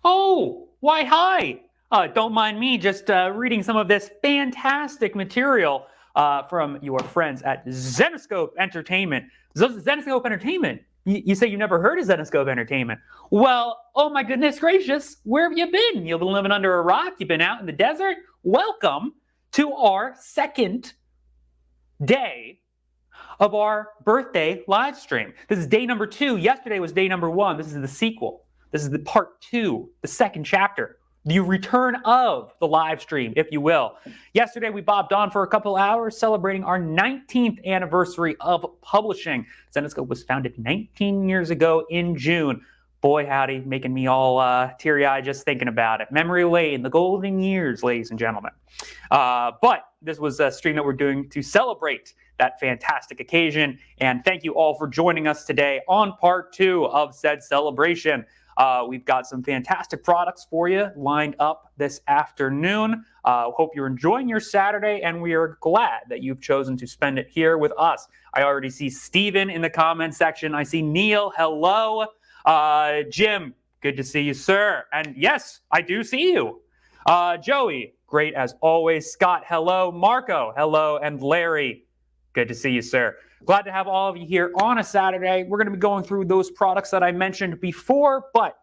Oh, why, hi. Don't mind me just reading some of this fantastic material from your friends at Zenescope Entertainment. Zenescope Entertainment? You say you never heard of Zenescope Entertainment? Well, oh my goodness gracious, where have you been? You've been living under a rock? You've been out in the desert? Welcome to our second day of our birthday live stream. This is day number 2. Yesterday was day number 1. This is the sequel. This is the part 2, the second chapter, the return of the live stream, if you will. Yesterday, we bobbed on for a couple hours celebrating our 19th anniversary of publishing. Zenescope was founded 19 years ago in June. Boy, howdy, making me all teary-eyed just thinking about it. Memory lane, the golden years, ladies and gentlemen. But this was a stream that we're doing to celebrate that fantastic occasion. And thank you all for joining us today on part 2 of said celebration. We've got some fantastic products for you lined up this afternoon. Hope you're enjoying your Saturday, and we are glad that you've chosen to spend it here with us. I already see Steven in the comment section. I see Neil. Hello. Jim, good to see you, sir. And yes, I do see you. Joey, great as always. Scott, hello. Marco, hello. And Larry, good to see you, sir. Glad to have all of you here on a Saturday. We're going to be going through those products that I mentioned before, but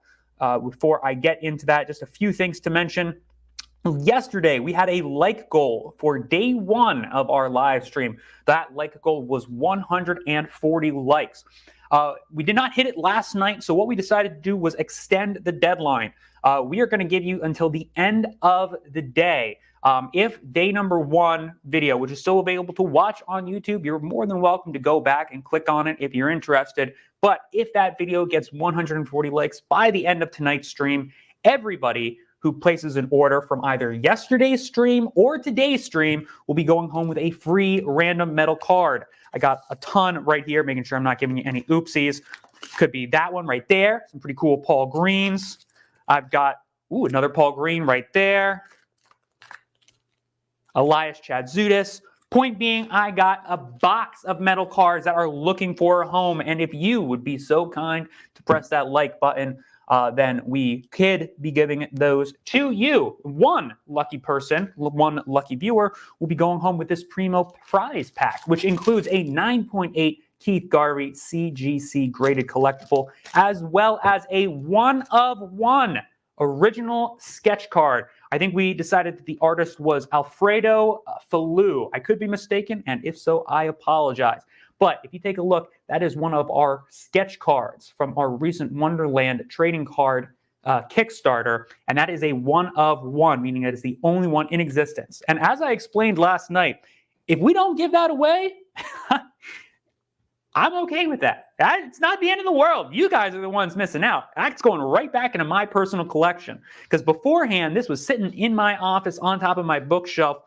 before I get into that, just a few things to mention. Yesterday, we had a like goal for day 1 of our live stream. That like goal was 140 likes. We did not hit it last night, so what we decided to do was extend the deadline. We are going to give you until the end of the day. If day number 1 video, which is still available to watch on YouTube, you're more than welcome to go back and click on it if you're interested. But if that video gets 140 likes by the end of tonight's stream, everybody who places an order from either yesterday's stream or today's stream will be going home with a free random metal card. I got a ton right here, making sure I'm not giving you any oopsies. Could be that one right there. Some pretty cool Paul Greens. I've got, another Paul Green right there. Elias Chadzudis. Point being, I got a box of metal cards that are looking for a home. And if you would be so kind to press that like button, then we could be giving those to you. One lucky person, one lucky viewer, will be going home with this Primo prize pack, which includes a 9.8 Keith Garvey CGC graded collectible, as well as a 1-of-1 original sketch card. I think we decided that the artist was Alfredo Falou. I could be mistaken, and if so, I apologize. But if you take a look, that is one of our sketch cards from our recent Wonderland trading card Kickstarter, and that is a 1-of-1, meaning that it's the only one in existence. And as I explained last night, if we don't give that away, I'm okay with that. It's not the end of the world. You guys are the ones missing out. That's going right back into my personal collection. Because beforehand, this was sitting in my office on top of my bookshelf,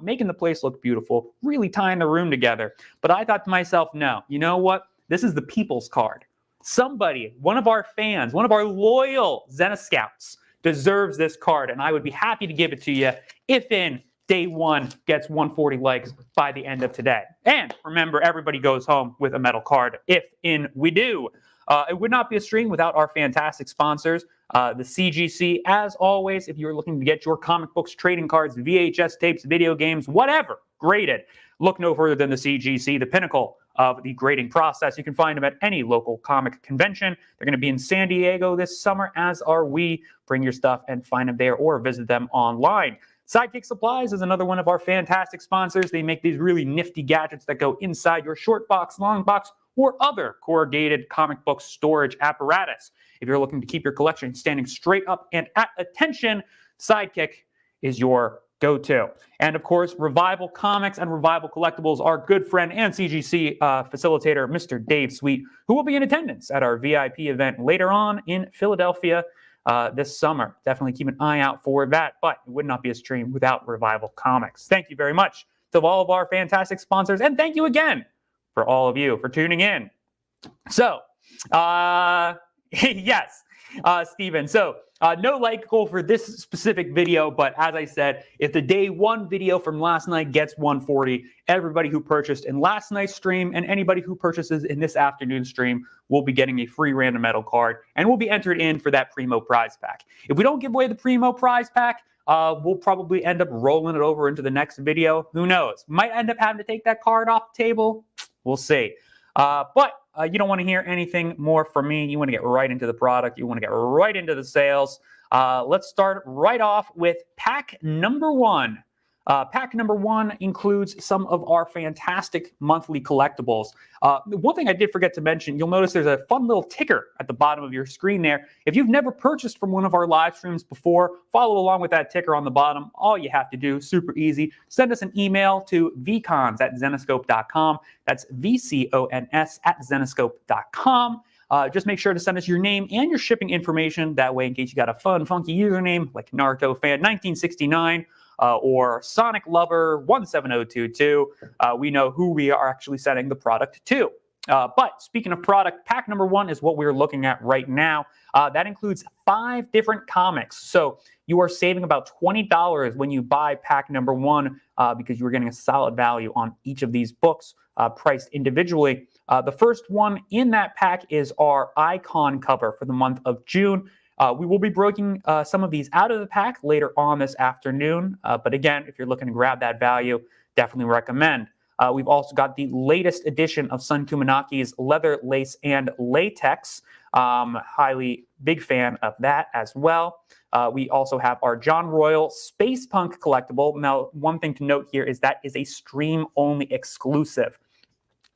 making the place look beautiful, really tying the room together. But I thought to myself, no, you know what? This is the people's card. Somebody, one of our fans, one of our loyal Zenescouts deserves this card, and I would be happy to give it to you if in day 1 gets 140 likes by the end of today. And remember, everybody goes home with a metal card if in we do. It would not be a stream without our fantastic sponsors, the CGC. As always, if you're looking to get your comic books, trading cards, VHS tapes, video games, whatever, graded, look no further than the CGC, the pinnacle of the grading process. You can find them at any local comic convention. They're going to be in San Diego this summer, as are we. Bring your stuff and find them there or visit them online. Sidekick Supplies is another one of our fantastic sponsors. They make these really nifty gadgets that go inside your short box, long box, or other corrugated comic book storage apparatus. If you're looking to keep your collection standing straight up and at attention, Sidekick is your go-to. And of course, Revival Comics and Revival Collectibles, our good friend and CGC facilitator, Mr. Dave Sweet, who will be in attendance at our VIP event later on in Philadelphia this summer. Definitely keep an eye out for that, but it would not be a stream without Revival Comics. Thank you very much to all of our fantastic sponsors, and thank you again for all of you for tuning in. So, yes, Steven. So no like goal for this specific video, but as I said, if the day one video from last night gets 140, everybody who purchased in last night's stream and anybody who purchases in this afternoon stream will be getting a free random metal card and will be entered in for that Primo prize pack. If we don't give away the Primo prize pack, we'll probably end up rolling it over into the next video. Who knows? Might end up having to take that card off the table. We'll see. But you don't want to hear anything more from me. You want to get right into the product. You want to get right into the sales. Let's start right off with pack number one. Pack number one includes some of our fantastic monthly collectibles. One thing I did forget to mention, you'll notice there's a fun little ticker at the bottom of your screen there. If you've never purchased from one of our live streams before, follow along with that ticker on the bottom. All you have to do, super easy, send us an email to vcons@zenescope.com. That's VCONS@zenescope.com. Just make sure to send us your name and your shipping information. That way, in case you got a fun, funky username like Naruto Fan 1969, or Sonic Lover 17022, we know who we are actually sending the product to. But speaking of product, pack number one is what we're looking at right now. That includes 5 different comics. So you are saving about $20 when you buy pack number one because you're getting a solid value on each of these books priced individually. The first one in that pack is our icon cover for the month of June. We will be breaking some of these out of the pack later on this afternoon. But again, if you're looking to grab that value, definitely recommend. We've also got the latest edition of Sun Kumanaki's Leather, Lace, and Latex. Highly big fan of that as well. We also have our John Royal Space Punk collectible. Now, one thing to note here is that is a stream-only exclusive.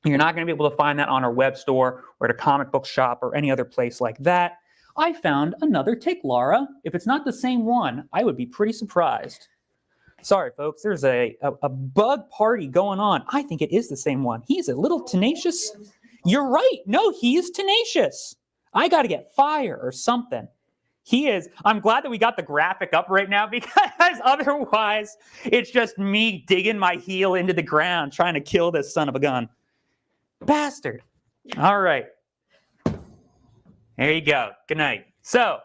You're not going to be able to find that on our web store or at a comic book shop or any other place like that. I found another tick, Laura. If it's not the same one, I would be pretty surprised. Sorry, folks, there's a bug party going on. I think it is the same one. He's a little tenacious. You're right. No, he is tenacious. I got to get fire or something. He is. I'm glad that we got the graphic up right now because otherwise it's just me digging my heel into the ground trying to kill this son of a gun. Bastard. All right. There you go. Good night. So,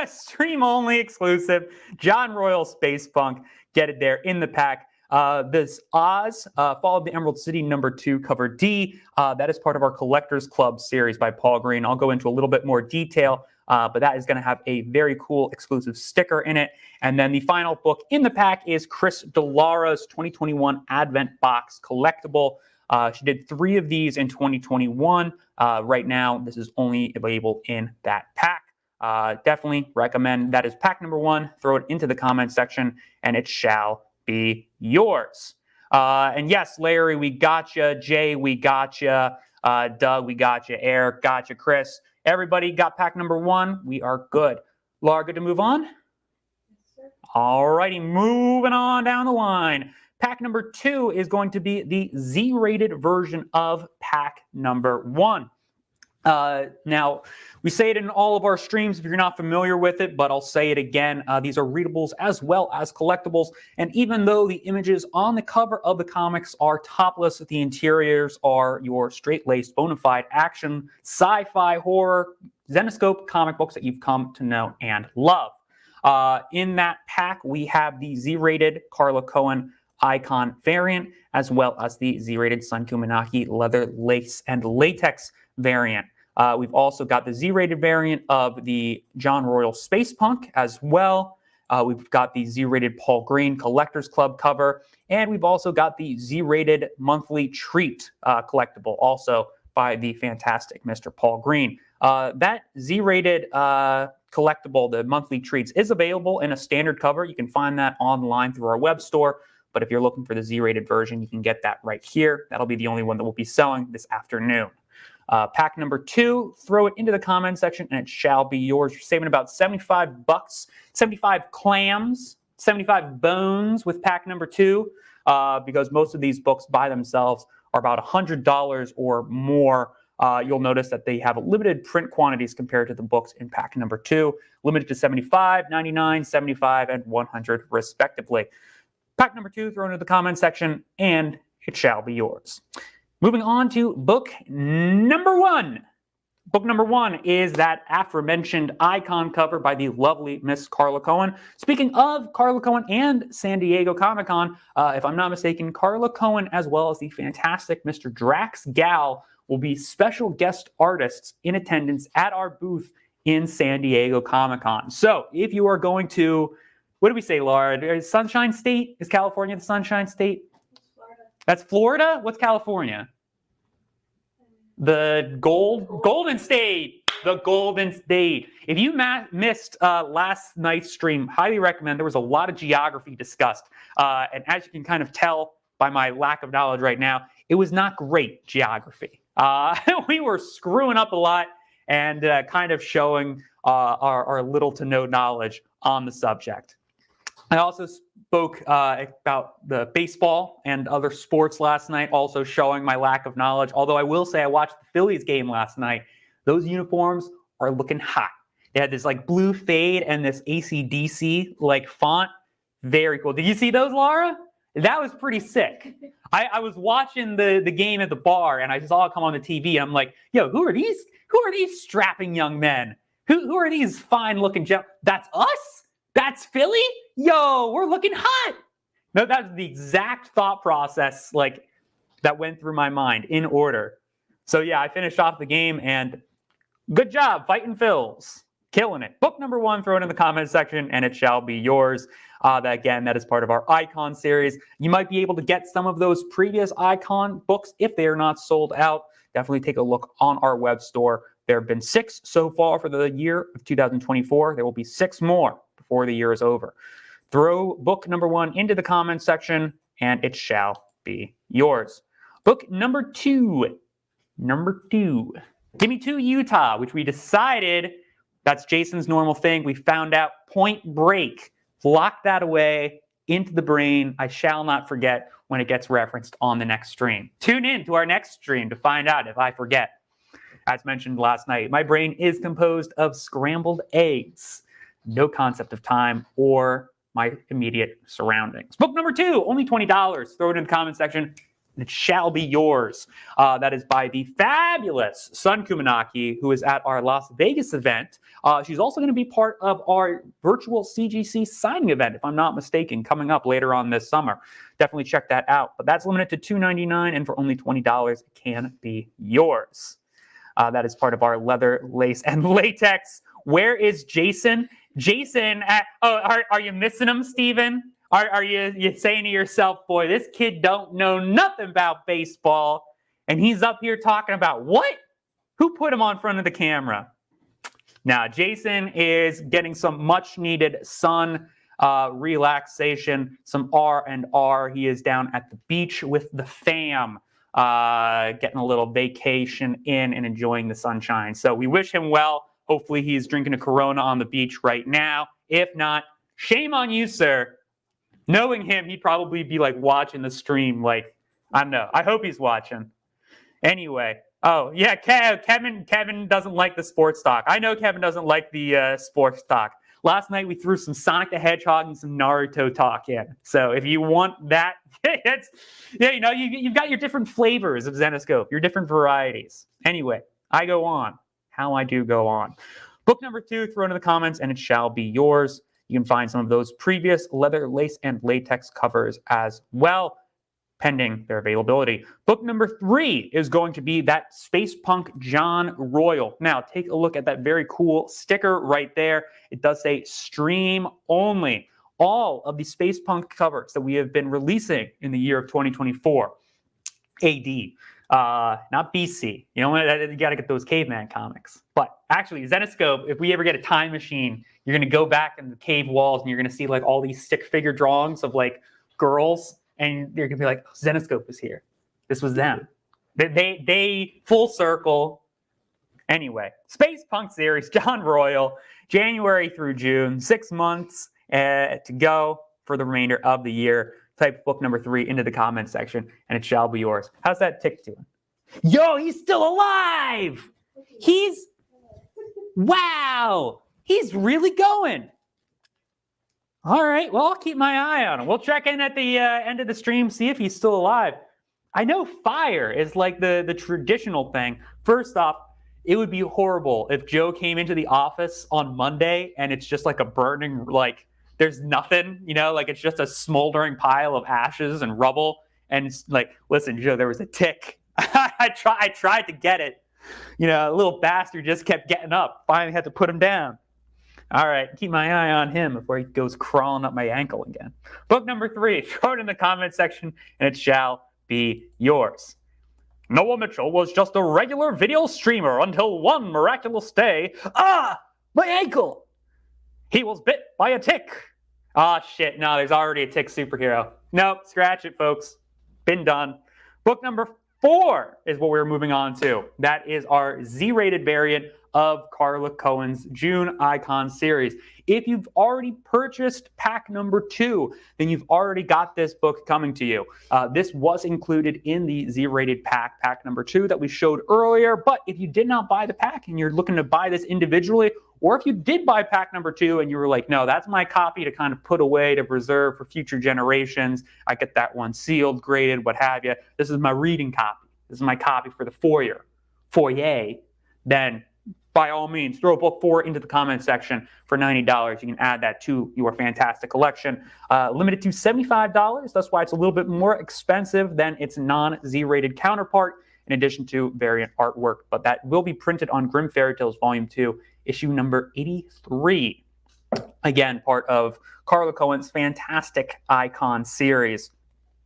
stream-only exclusive, John Royal Space Punk. Get it there in the pack. This Oz, Fall of the Emerald City #2, cover D. That is part of our Collectors Club series by Paul Green. I'll go into a little bit more detail, but that is going to have a very cool exclusive sticker in it. And then the final book in the pack is Chris DeLaura's 2021 Advent Box collectible. She did 3 of these in 2021. Right now, this is only available in that pack. Definitely recommend. That is pack number one. Throw it into the comment section, and it shall be yours. And yes, Larry, we got you. Jay, we got you. Doug, we got you. Eric, got you. Chris, everybody got pack number one. We are good. Laura, good to move on? Yes, sir. All righty, moving on down the line. Pack number 2 is going to be the Z-rated version of pack number 1. Now, we say it in all of our streams if you're not familiar with it, but I'll say it again. These are readables as well as collectibles. And even though the images on the cover of the comics are topless, the interiors are your straight-laced, bona fide action, sci-fi, horror, Zenescope comic books that you've come to know and love. In that pack, we have the Z-rated Carla Cohen icon variant, as well as the Z-rated Sun Kumanaki leather, lace, and latex variant. We've also got the Z-rated variant of the John Royal Space Punk as well. We've got the Z-rated Paul Green Collectors Club cover, and we've also got the Z-rated monthly treat collectible, also by the fantastic Mr. Paul Green. That Z-rated collectible, the monthly treats, is available in a standard cover. You can find that online through our web store. But if you're looking for the Z-rated version, you can get that right here. That'll be the only one that we'll be selling this afternoon. Pack number 2, throw it into the comment section and it shall be yours. You're saving about $75, 75 clams, 75 bones with pack number 2, because most of these books by themselves are about $100 or more. You'll notice that they have limited print quantities compared to the books in pack number 2, limited to 75, 99, 75, and 100 respectively. Pack number 2, throw it into the comment section, and it shall be yours. Moving on to book number 1. Book number 1 is that aforementioned Icon cover by the lovely Miss Carla Cohen. Speaking of Carla Cohen and San Diego Comic-Con, if I'm not mistaken, Carla Cohen as well as the fantastic Mr. Drax Gal will be special guest artists in attendance at our booth in San Diego Comic-Con. So if you are going to, what do we say, Laura? Sunshine State? Is California the Sunshine State? Florida. That's Florida? What's California? The Golden State. The Golden State. If you missed last night's stream, highly recommend. There was a lot of geography discussed. And as you can kind of tell by my lack of knowledge right now, it was not great geography. We were screwing up a lot and kind of showing our little to no knowledge on the subject. I also spoke about the baseball and other sports last night, also showing my lack of knowledge. Although I will say I watched the Phillies game last night. Those uniforms are looking hot. They had this like blue fade and this AC/DC like font. Very cool. Did you see those, Laura? That was pretty sick. I was watching the game at the bar and I saw it come on the TV. And I'm like, yo, who are these? Who are these strapping young men? Who are these fine looking gentlemen? That's us? That's Philly? Yo, we're looking hot. No, that's the exact thought process like that went through my mind in order. So yeah, I finished off the game and good job fighting Phils. Killing it. Book number 1, throw it in the comments section and it shall be yours. That is part of our Icon series. You might be able to get some of those previous Icon books if they are not sold out. Definitely take a look on our web store. There have been 6 so far for the year of 2024. There will be 6 more before the year is over. Throw book number 1 into the comments section and it shall be yours. Book number 2. Gimme 2 Utah, which we decided that's Jason's normal thing. We found out Point Break. Lock that away into the brain. I shall not forget when it gets referenced on the next stream. Tune in to our next stream to find out if I forget. As mentioned last night, my brain is composed of scrambled eggs. No concept of time or my immediate surroundings. Book number 2, only $20. Throw it in the comment section and it shall be yours. That is by the fabulous Sun Kumanaki, who is at our Las Vegas event. She's also going to be part of our virtual CGC signing event, if I'm not mistaken, coming up later on this summer. Definitely check that out. But that's limited to $2.99, and for only $20, it can be yours. That is part of our leather, lace, and latex. Where is Jason? Jason, are you missing him, Steven? Are you saying to yourself, boy, this kid don't know nothing about baseball, and he's up here talking about what? Who put him on front of the camera? Now, Jason is getting some much-needed sun relaxation, some R&R. He is down at the beach with the fam, getting a little vacation in and enjoying the sunshine. So we wish him well. Hopefully he's drinking a Corona on the beach right now. If not, shame on you, sir. Knowing him, he'd probably be like watching the stream. Like, I don't know. I hope he's watching. Anyway. Oh, yeah, Kevin doesn't like the sports talk. I know Kevin doesn't like the sports talk. Last night we threw some Sonic the Hedgehog and some Naruto talk in. So if you want that, you've got your different flavors of Zenescope, your different varieties. Anyway, I go on. How I do go on. Book number 2, throw it in the comments and it shall be yours. You can find some of those previous leather, lace, and latex covers as well, pending their availability. Book number 3 is going to be that Space Punk John Royal. Now, take a look at that very cool sticker right there. It does say stream only. All of the Space Punk covers that we have been releasing in the year of 2024, AD, not BC. You got to get those caveman comics. But actually, Zenescope, if we ever get a time machine, you're going to go back in the cave walls and you're going to see like all these stick figure drawings of like girls. And you're going to be like, oh, Zenescope was here. This was them. They full circle. Anyway, Space Punk series, John Royal, January through June, 6 months to go for the remainder of the year. Type book number 3 into the comment section and it shall be yours. How's that tick doing? Yo, he's still alive. Wow. He's really going. All right, well, I'll keep my eye on him. We'll check in at the end of the stream, see if he's still alive. I know fire is like the traditional thing. First off, it would be horrible if Joe came into the office on Monday and it's just like a burning, like there's nothing, like it's just a smoldering pile of ashes and rubble. And it's like, listen, Joe, there was a tick. I tried to get it. A little bastard just kept getting up. Finally had to put him down. All right, keep my eye on him before he goes crawling up my ankle again. Book number 3, throw it in the comment section and it shall be yours. Noah Mitchell was just a regular video streamer until one miraculous day. My ankle! He was bit by a tick. Shit, no, there's already a tick superhero. Nope, scratch it, folks. Been done. Book number 4 is what we're moving on to. That is our Z-rated variant of Carla Cohen's June Icon series. If you've already purchased pack number 2, then you've already got this book coming to you. This was included in the Z-rated pack number 2 that we showed earlier. But if you did not buy the pack and you're looking to buy this individually, or if you did buy pack number 2 and you were like, no, that's my copy to kind of put away to preserve for future generations. I get that one sealed, graded, what have you. This is my reading copy. This is my copy for the foyer. Then by all means, throw book 4 into the comment section for $90. You can add that to your fantastic collection. Limited to $75. That's why it's a little bit more expensive than its non-Z-rated counterpart, in addition to variant artwork. But that will be printed on Grimm Fairy Tales Volume 2, issue number 83. Again, part of Carla Cohen's fantastic Icon series.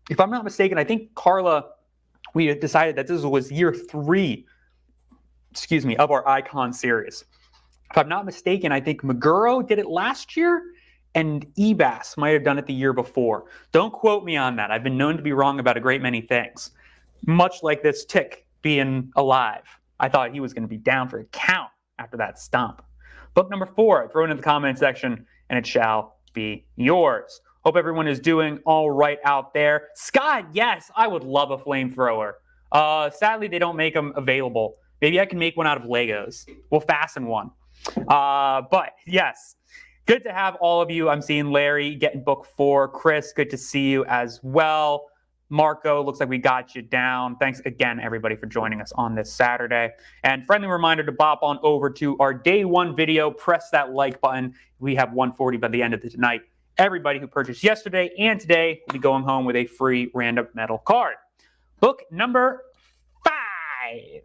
If I'm not mistaken, I think Carla, we had decided that this was year 3 of our Icon series. If I'm not mistaken, I think Meguro did it last year and Ebas might have done it the year before. Don't quote me on that. I've been known to be wrong about a great many things. Much like this tick being alive. I thought he was going to be down for a count after that stomp. Book number 4, throw it in the comment section and it shall be yours. Hope everyone is doing all right out there. Scott, yes, I would love a flamethrower. Sadly, they don't make them available. Maybe I can make one out of Legos. We'll fasten one. But yes, good to have all of you. I'm seeing Larry getting book 4. Chris, good to see you as well. Marco, looks like we got you down. Thanks again, everybody, for joining us on this Saturday. And friendly reminder to bop on over to our day 1 video. Press that like button. We have 140 by the end of the night. Everybody who purchased yesterday and today will be going home with a free random metal card. Book number 5.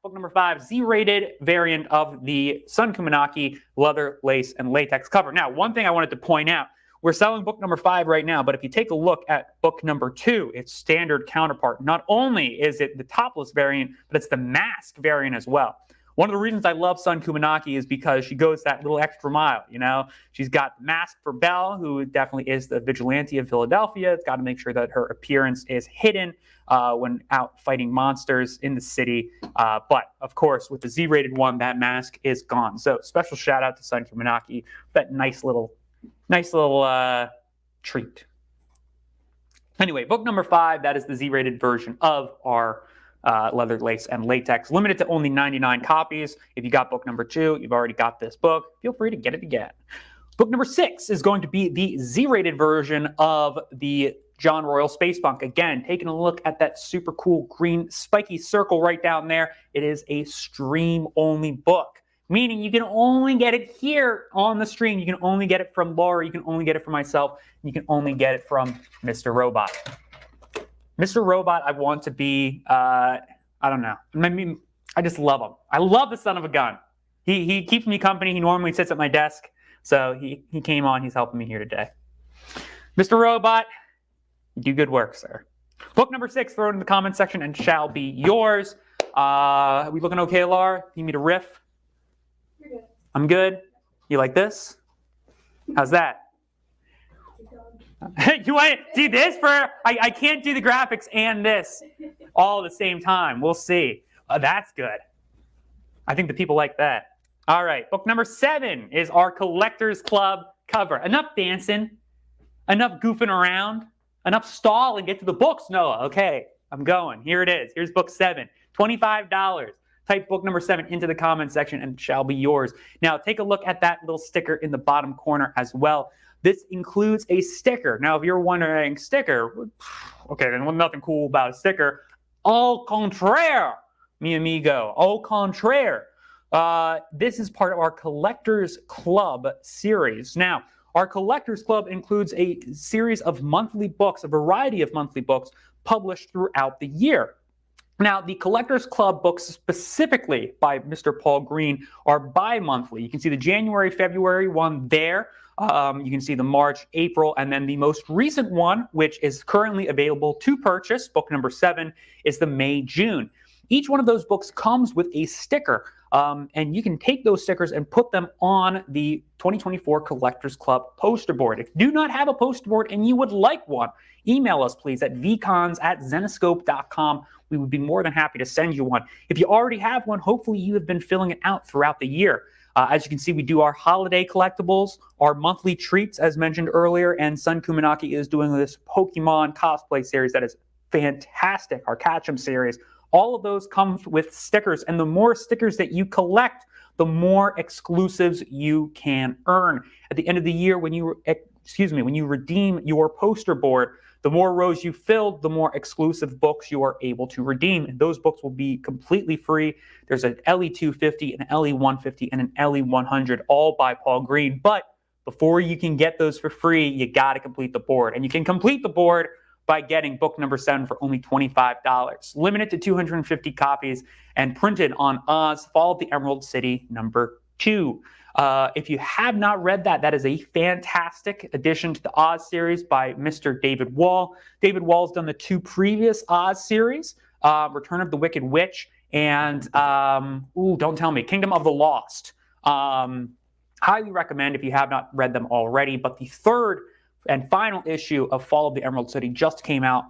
Book number 5, Z-rated variant of the Sun Kumanaki leather, lace, and latex cover. Now, one thing I wanted to point out, we're selling book number 5 right now, but if you take a look at book number 2, its standard counterpart, not only is it the topless variant, but it's the mask variant as well. One of the reasons I love Sun Kumanaki is because she goes that little extra mile, She's got the mask for Belle, who definitely is the vigilante of Philadelphia. It's got to make sure that her appearance is hidden when out fighting monsters in the city. But, of course, with the Z-rated one, that mask is gone. So special shout-out to Sun Kumanaki for that nice little treat. Anyway, book number 5, that is the Z-rated version of our leather, lace, and latex. Limited to only 99 copies. If you got book number 2, you've already got this book. Feel free to get it again. Book number 6 is going to be the Z-rated version of the John Royal Space Punk. Again, taking a look at that super cool green spiky circle right down there. It is a stream-only book, meaning you can only get it here on the stream. You can only get it from Laura. You can only get it from myself. You can only get it from Mr. Robot. Mr. Robot, I want to be, I don't know. I mean, I just love him. I love the son of a gun. He keeps me company. He normally sits at my desk. So he came on. He's helping me here today. Mr. Robot, you do good work, sir. Book number 6, throw it in the comment section and shall be yours. Are we looking okay, Laura? You need me to riff? You're good. I'm good. You like this? How's that? You want to do this for? I can't do the graphics and this all at the same time. We'll see. That's good. I think the people like that. All right. Book number 7 is our Collectors Club cover. Enough dancing. Enough goofing around. Enough stall and get to the books, Noah. Okay. I'm going. Here it is. Here's book 7. $25. Type book number 7 into the comment section and it shall be yours. Now, take a look at that little sticker in the bottom corner as well. This includes a sticker. Now, if you're wondering, sticker, okay, then nothing cool about a sticker. Au contraire, mi amigo. Au contraire. This is part of our Collectors Club series. Now, our Collectors Club includes a series of monthly books, a variety of monthly books published throughout the year. Now, the Collectors Club books specifically by Mr. Paul Green are bi-monthly. You can see the January, February one there. You can see the March, April, and then the most recent one, which is currently available to purchase, book number 7, is the May, June. Each one of those books comes with a sticker, and you can take those stickers and put them on the 2024 Collectors Club poster board. If you do not have a poster board and you would like one, email us, please, at vcons@zenescope.com. We would be more than happy to send you one. If you already have one, hopefully you have been filling it out throughout the year. As you can see, we do our holiday collectibles, our monthly treats, as mentioned earlier, and Sun Kumanaki is doing this Pokemon cosplay series that is fantastic, our Catch 'em series. All of those come with stickers, and the more stickers that you collect, the more exclusives you can earn. At the end of the year, when you redeem your poster board, the more rows you filled, the more exclusive books you are able to redeem. And those books will be completely free. There's an LE250, an LE150, and an LE100, all by Paul Green. But before you can get those for free, you got to complete the board. And you can complete the board by getting book number 7 for only $25. Limited to 250 copies and printed on Oz, Fall of the Emerald City number 2. If you have not read that, that is a fantastic addition to the Oz series by Mr. David Wall. David Wall's done the 2 previous Oz series, Return of the Wicked Witch and, don't tell me, Kingdom of the Lost. Highly recommend if you have not read them already, but the 3rd and final issue of Fall of the Emerald City just came out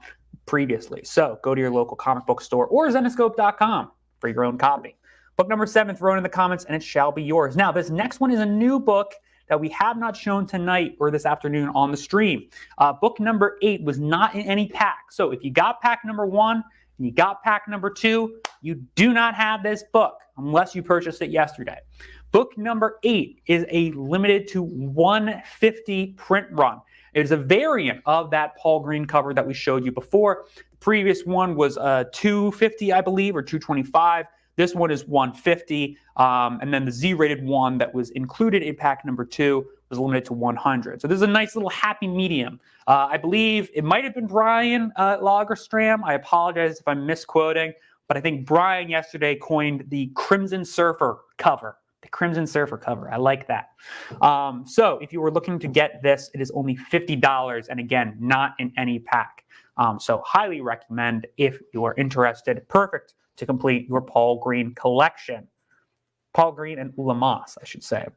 previously. So go to your local comic book store or Zenescope.com for your own copy. Book number 7 thrown in the comments, and it shall be yours. Now, this next one is a new book that we have not shown tonight or this afternoon on the stream. Book number 8 was not in any pack. So if you got pack number 1 and you got pack number 2, you do not have this book unless you purchased it yesterday. Book number 8 is a limited to 150 print run. It is a variant of that Paul Green cover that we showed you before. The previous one was 250, I believe, or 225. This one is 150, and then the Z-rated one that was included in pack number 2 was limited to 100. So this is a nice little happy medium. I believe it might have been Brian Lagerstram. I apologize if I'm misquoting, but I think Brian yesterday coined the Crimson Surfer cover. The Crimson Surfer cover. I like that. So if you were looking to get this, it is only $50, and again, not in any pack. So highly recommend if you are interested. Perfect to complete your Paul Green collection. Paul Green and Ulamas, I should say.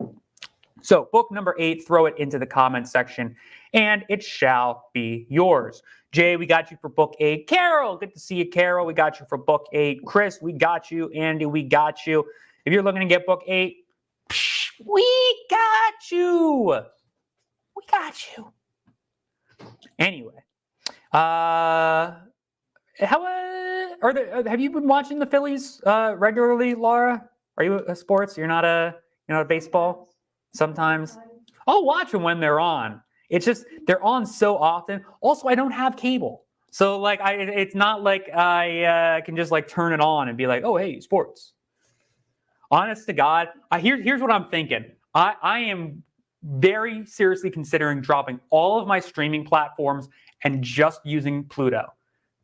So book number 8, throw it into the comments section, and it shall be yours. Jay, we got you for book 8. Carol, good to see you, Carol. We got you for book 8. Chris, we got you. Andy, we got you. If you're looking to get book 8, we got you. We got you. Anyway, have you been watching the Phillies regularly, Laura? Are you a sports? You're not a baseball? Sometimes I'll watch them when they're on. It's just they're on so often. Also, I don't have cable, so it's not like I can just turn it on and be like, oh hey, sports. Honest to God, here's what I'm thinking. I am very seriously considering dropping all of my streaming platforms and just using Pluto.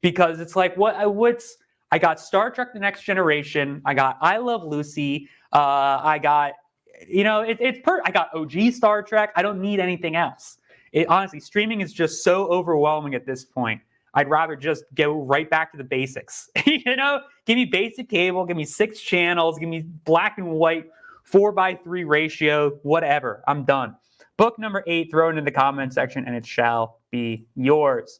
Because it's like, I got Star Trek The Next Generation, I got I Love Lucy, I got, I got OG Star Trek. I don't need anything else. Honestly, streaming is just so overwhelming at this point. I'd rather just go right back to the basics. Give me basic cable, give me 6 channels, give me black and white, 4:3 ratio, whatever. I'm done. Book number 8, throw it in the comment section, and it shall be yours.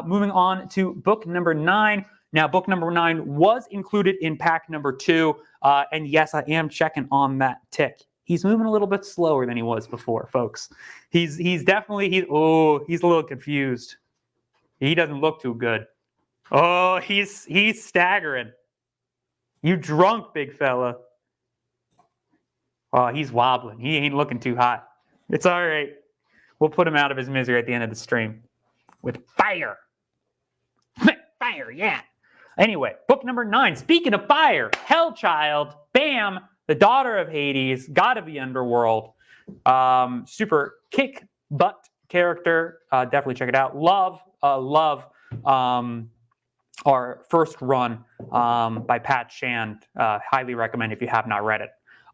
Moving on to book number 9. Now, book number 9 was included in pack number 2, and yes, I am checking on that tick. He's moving a little bit slower than he was before, folks. He's definitely a little confused. He doesn't look too good. Oh, he's staggering. You drunk, big fella. Oh, he's wobbling. He ain't looking too hot. It's all right. We'll put him out of his misery at the end of the stream with fire. Fire, yeah. Anyway, book number 9, speaking of fire, Hellchild, bam, the daughter of Hades, god of the underworld. Super kick butt character. Definitely check it out. Love our first run by Pat Shand. Highly recommend if you have not read it.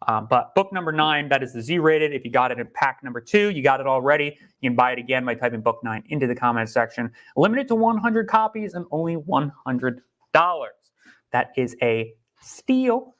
But book number 9, that is the Z-rated. If you got it in pack number 2, you got it already. You can buy it again by typing book 9 into the comments section. Limited to 100 copies and only $100. That is a steal.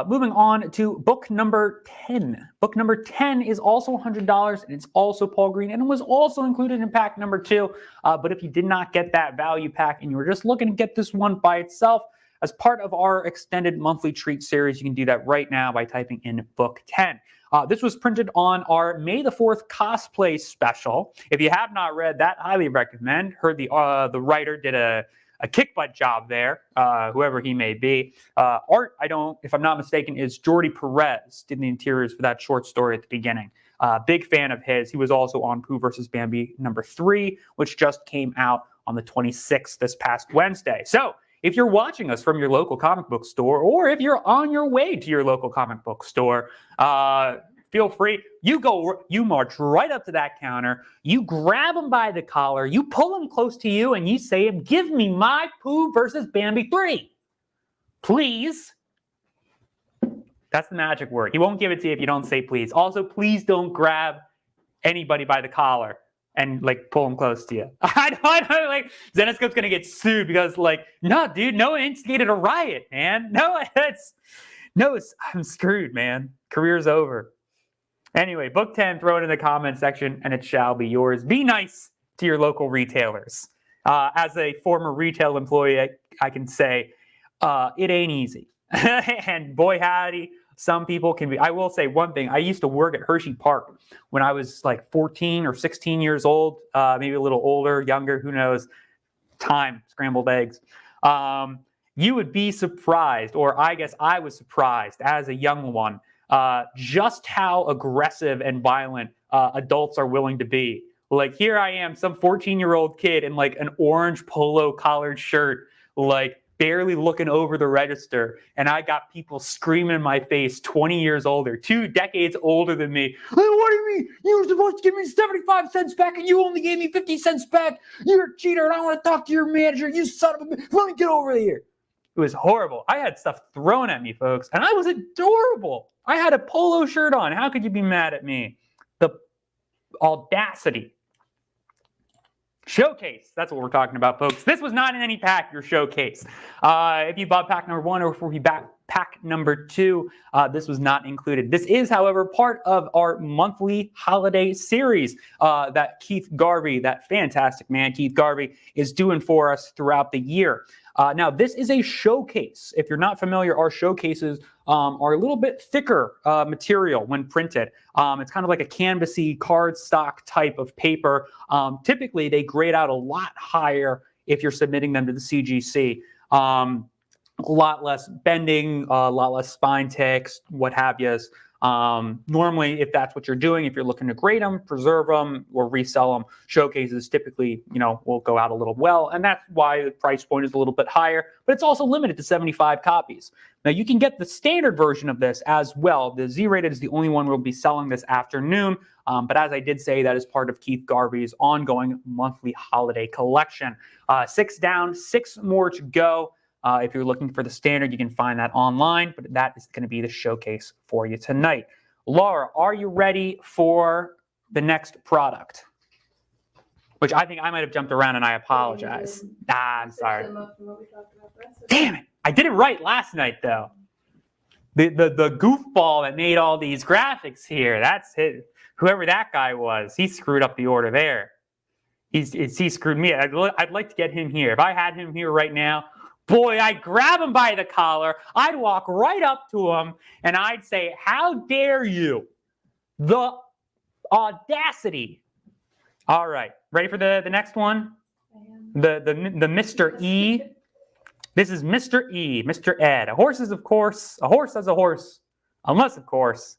Moving on to book number 10. Book number 10 is also $100, and it's also Paul Green, and it was also included in pack number 2. But if you did not get that value pack and you were just looking to get this one by itself, as part of our extended monthly treat series, you can do that right now by typing in book 10. This was printed on our May the 4th cosplay special. If you have not read that, highly recommend. Heard the writer did a kick butt job there, whoever he may be. Art, if I'm not mistaken, is Jordi Perez, did the interiors for that short story at the beginning. Big fan of his. He was also on Pooh vs. Bambi number 3, which just came out on the 26th this past Wednesday. So if you're watching us from your local comic book store, or if you're on your way to your local comic book store, feel free. You march right up to that counter, you grab him by the collar, you pull him close to you, and you say, "Give me my Pooh vs. Bambi 3, please." That's the magic word. He won't give it to you if you don't say please. Also, please don't grab anybody by the collar and pull them close to you. I don't Zenescope's gonna get sued because no, dude, no one instigated a riot, man. I'm screwed, man. Career's over. Anyway, book 10, throw it in the comment section and it shall be yours. Be nice to your local retailers. As a former retail employee, I can say it ain't easy. And boy howdy, some people can be. I will say one thing. I used to work at Hershey Park when I was 14 or 16 years old, maybe a little older, younger, who knows. Time, scrambled eggs. You would be surprised, or I guess I was surprised as a young one, just how aggressive and violent adults are willing to be. Here I am, some 14-year-old kid in an orange polo collared shirt, barely looking over the register, and I got people screaming in my face, 20 years older, 2 decades older than me. Hey, what do you mean? You were supposed to give me 75 cents back and you only gave me 50 cents back. You're a cheater and I want to talk to your manager. You son of a bitch. Let me get over here. It was horrible. I had stuff thrown at me, folks, and I was adorable. I had a polo shirt on. How could you be mad at me? The audacity. Showcase. That's what we're talking about, folks. This was not in any pack, your showcase. If you bought pack number 1 or if you bought pack number 2, this was not included. This is, however, part of our monthly holiday series that Keith Garvey, that fantastic man, Keith Garvey, is doing for us throughout the year. Now, this is a showcase. If you're not familiar, our showcases are a little bit thicker material when printed. It's kind of like a canvasy cardstock type of paper. Typically, they grade out a lot higher if you're submitting them to the CGC. A lot less bending, a lot less spine ticks, what have you. Normally, if that's what you're doing, if you're looking to grade them, preserve them, or resell them, showcases typically, will go out a little well, and that's why the price point is a little bit higher, but it's also limited to 75 copies. Now, you can get the standard version of this as well. The Z-rated is the only one we'll be selling this afternoon, but as I did say, that is part of Keith Garvey's ongoing monthly holiday collection. 6 down, 6 more to go. If you're looking for the standard, you can find that online, but that is going to be the showcase for you tonight. Laura, are you ready for the next product? Which I think I might have jumped around and I apologize. I'm sorry. Damn it. I did it right last night, though. The goofball that made all these graphics here, that's it. Whoever that guy was, he screwed up the order there. He screwed me. I'd like to get him here. If I had him here right now, boy, I'd grab him by the collar, I'd walk right up to him, and I'd say, "How dare you? The audacity." All right, ready for the next one? The Mr. E. This is Mr. E, Mr. Ed. A horse is, of course, a horse as a horse, unless, of course,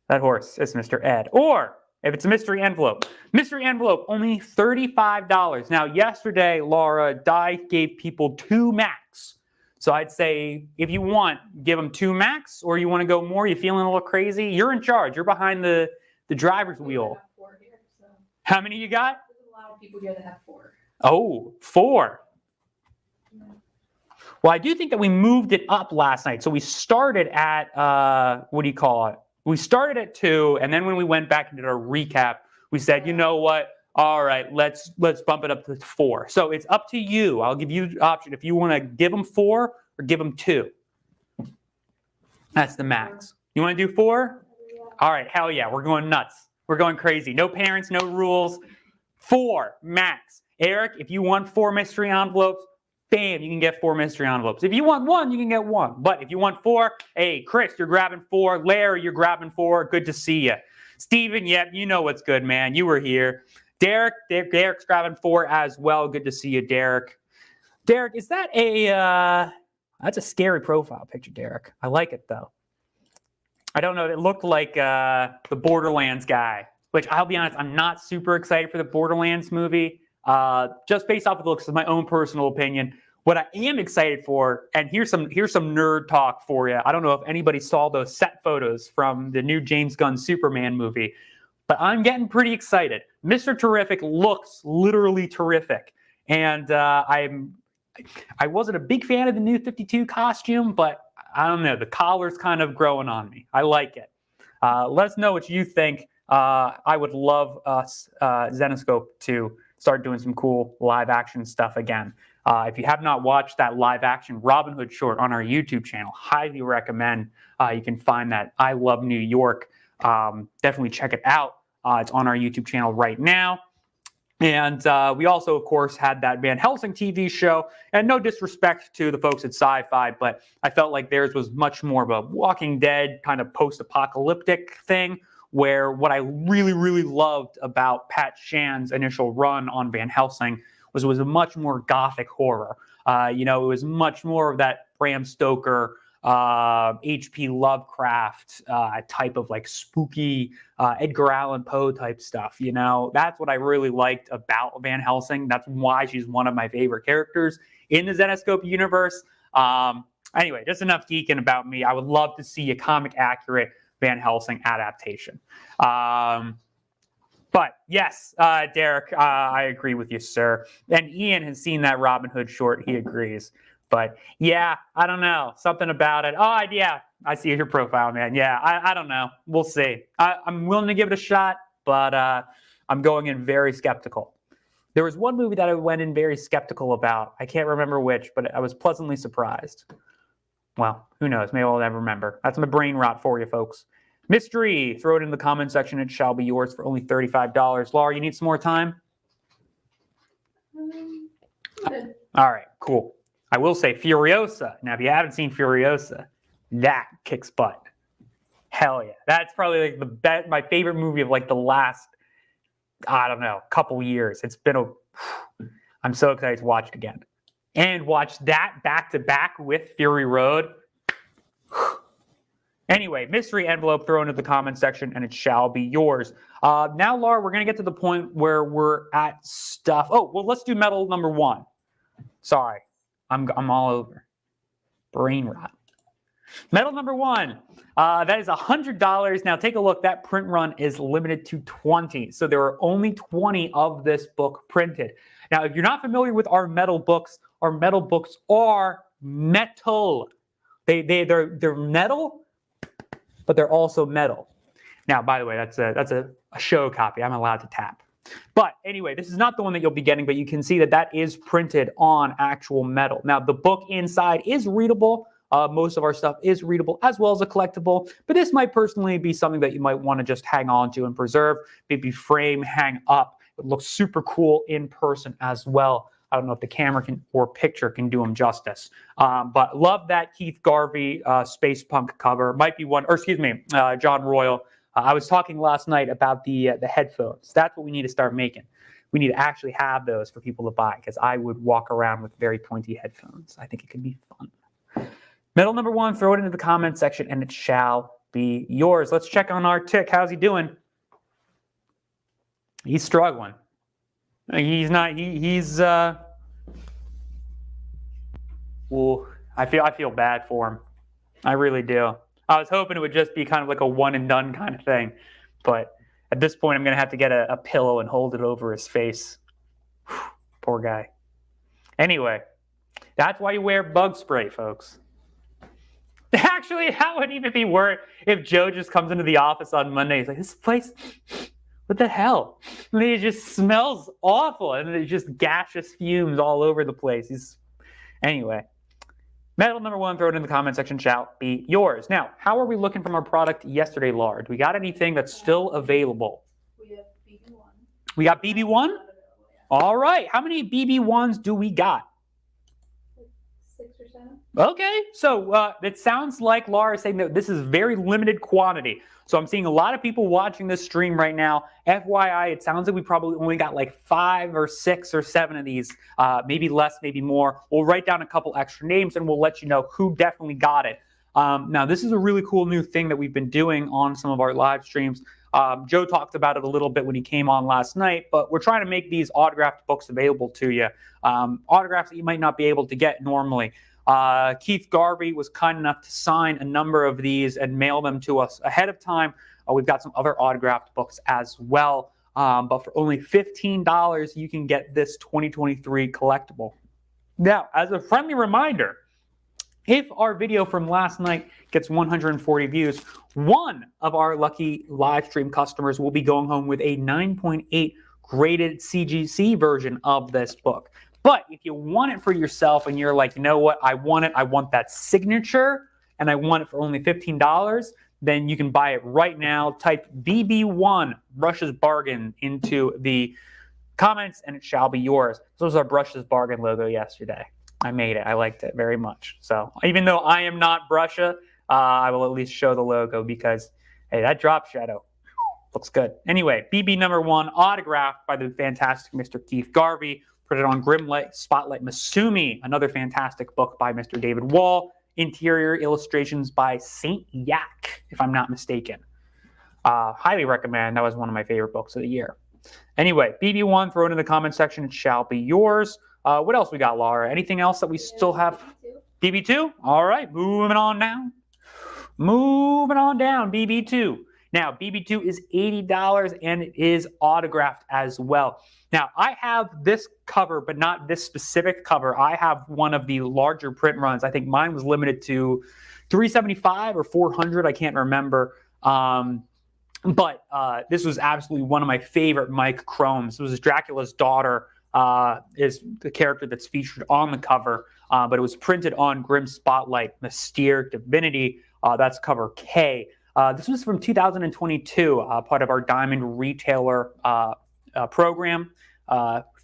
that horse is Mr. Ed. Or if it's a mystery envelope. Mystery envelope, only $35. Now, yesterday, Laura, Di gave people 2 max. So I'd say if you want, give them 2 max, or you want to go more, you feeling a little crazy, you're in charge. You're behind the driver's wheel. Here, so. How many you got? There's a lot of people here that have 4. Oh, 4. Well, I do think that we moved it up last night. So we started at, what do you call it? We started at 2, and then when we went back and did our recap, we said, you know what? All right, let's bump it up to 4. So it's up to you. I'll give you the option if you want to give them 4 or give them 2. That's the max. You want to do 4? Yeah. All right, hell yeah, we're going nuts. We're going crazy. No parents, no rules. 4 max. Eric, if you want 4 mystery envelopes, bam, you can get 4 mystery envelopes. If you want 1, you can get 1. But if you want 4, hey, Chris, you're grabbing 4. Larry, you're grabbing 4. Good to see you. Steven, yep, you know what's good, man. You were here. Derek's grabbing 4 as well. Good to see you, Derek. Derek, is that that's a scary profile picture, Derek. I like it, though. I don't know. It looked like the Borderlands guy, which I'll be honest, I'm not super excited for the Borderlands movie. Just based off of the looks of my own personal opinion. What I am excited for, and here's some nerd talk for you. I don't know if anybody saw those set photos from the new James Gunn Superman movie, but I'm getting pretty excited. Mr. Terrific looks literally terrific. And I wasn't a big fan of the new 52 costume, but I don't know. The collar's kind of growing on me. I like it. Let us know what you think. I would love us, Zenescope, to start doing some cool live action stuff again. If you have not watched that live action Robin Hood short on our YouTube channel, highly recommend. You can find that. I Love New York. Definitely check it out. It's on our YouTube channel right now. And we also, of course, had that Van Helsing TV show. And no disrespect to the folks at Sci-Fi, but I felt like theirs was much more of a Walking Dead kind of post-apocalyptic thing, where what I really, really loved about Pat Shan's initial run on Van Helsing was it was a much more gothic horror. It was much more of that Bram Stoker, H.P. Lovecraft type of like spooky Edgar Allan Poe type stuff. That's what I really liked about Van Helsing. That's why she's one of my favorite characters in the Zenescope universe. Anyway, just enough geeking about me. I would love to see a comic accurate Van Helsing adaptation. But yes, Derek, I agree with you, sir. And Ian has seen that Robin Hood short. He agrees. But yeah, I don't know. Something about it. Oh, yeah, I see your profile, man. Yeah, I don't know. We'll see. I'm willing to give it a shot, but I'm going in very skeptical. There was one movie that I went in very skeptical about. I can't remember which, but I was pleasantly surprised. Well, who knows? Maybe I'll never remember. That's my brain rot for you, folks. Mystery, throw it in the comment section. It shall be yours for only $35. Laura, you need some more time? Good. All right, cool. I will say Furiosa. Now, if you haven't seen Furiosa, that kicks butt. Hell yeah. That's probably like my favorite movie of like the last, I don't know, couple years. It's been I'm so excited to watch it again. And watch that back to back with Fury Road. Anyway, mystery envelope, throw into the comment section, and it shall be yours. Now, Laura, we're going to get to the point where we're at stuff. Oh, well, let's do medal number 1. Sorry, I'm all over. Brain rot. Medal number 1. That is $100. Now, take a look. That print run is limited to 20. So there are only 20 of this book printed. Now, if you're not familiar with our metal books are metal. They're metal, but they're also metal. Now, by the way, that's a show copy. I'm allowed to tap. But anyway, this is not the one that you'll be getting, but you can see that is printed on actual metal. Now, the book inside is readable. Most of our stuff is readable as well as a collectible, but this might personally be something that you might want to just hang on to and preserve, maybe frame, hang up. It looks super cool in person as well. I don't know if the camera or picture can do them justice. But love that Keith Garvey Space Punk cover. Might be one, or excuse me, John Royal. I was talking last night about the headphones. That's what we need to start making. We need to actually have those for people to buy, because I would walk around with very pointy headphones. I think it could be fun. Medal number 1, throw it into the comment section, and it shall be yours. Let's check on our tick. How's he doing? He's struggling. He's not. He's. Ooh, I feel bad for him. I really do. I was hoping it would just be kind of like a one and done kind of thing, but at this point, I'm gonna have to get a pillow and hold it over his face. Whew, poor guy. Anyway, that's why you wear bug spray, folks. Actually, that would even be worse if Joe just comes into the office on Monday. He's like, "This place, what the hell?" And it just smells awful, and it's just gaseous fumes all over the place. Anyway. Medal number 1, throw it in the comment section, shall be yours. Now, how are we looking from our product yesterday, Laura? Do we got anything that's still available? We have BB1. We got BB1? All right. How many BB1s do we got? 6 or 7. Okay. So it sounds like Laura is saying that this is very limited quantity. So I'm seeing a lot of people watching this stream right now. FYI, it sounds like we probably only got like 5 or 6 or 7 of these, maybe less, maybe more. We'll write down a couple extra names and we'll let you know who definitely got it. Now, this is a really cool new thing that we've been doing on some of our live streams. Joe talked about it a little bit when he came on last night, but we're trying to make these autographed books available to you. Autographs that you might not be able to get normally. Keith Garvey was kind enough to sign a number of these and mail them to us ahead of time. We've got some other autographed books as well. But for only $15, you can get this 2023 collectible. Now, as a friendly reminder, if our video from last night gets 140 views, one of our lucky live stream customers will be going home with a 9.8 graded CGC version of this book. But if you want it for yourself and you're like, you know what, I want it, I want that signature, and I want it for only $15, then you can buy it right now. Type BB1 Brushes Bargain into the comments and it shall be yours. This was our Brushes Bargain logo yesterday. I made it. I liked it very much. So even though I am not Brusha, I will at least show the logo because, hey, that drop shadow looks good. Anyway, BB number 1, autographed by the fantastic Mr. Keith Garvey. Put it on Grimlight Spotlight Masumi, another fantastic book by Mr. David Wall. Interior illustrations by Saint Yak, if I'm not mistaken. Highly recommend. That was one of my favorite books of the year. Anyway, BB1, throw it in the comment section. It shall be yours. What else we got, Laura? Anything else that we still have? BB2? All right, moving on down. Moving on down, BB2. Now, BB2 is $80 and it is autographed as well. Now, I have this cover, but not this specific cover. I have one of the larger print runs. I think mine was limited to 375 or 400. I can't remember. But this was absolutely one of my favorite Mike Chromes. It was Dracula's daughter is the character that's featured on the cover, but it was printed on Grim Spotlight, Mystere Divinity. That's cover K. This was from 2022, part of our Diamond Retailer program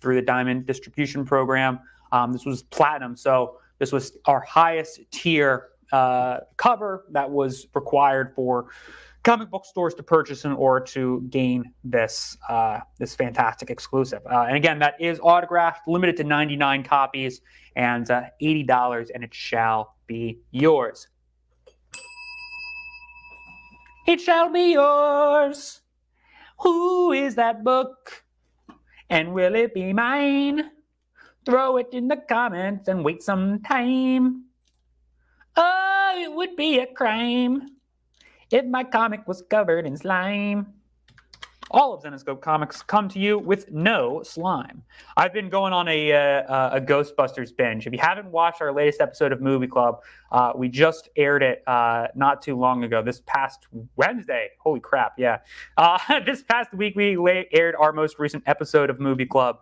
through the Diamond Distribution Program. This was platinum, so this was our highest tier cover that was required for comic book stores to purchase in order to gain this this fantastic exclusive. And again, that is autographed, limited to 99 copies, and $80, and it shall be yours. It shall be yours. Who is that book? And will it be mine? Throw it in the comments and wait some time. Oh, it would be a crime if my comic was covered in slime. All of Zenescope comics come to you with no slime. I've been going on a Ghostbusters binge. If you haven't watched our latest episode of Movie Club, we just aired it not too long ago, this past Wednesday. Holy crap, yeah. This past week, we aired our most recent episode of Movie Club.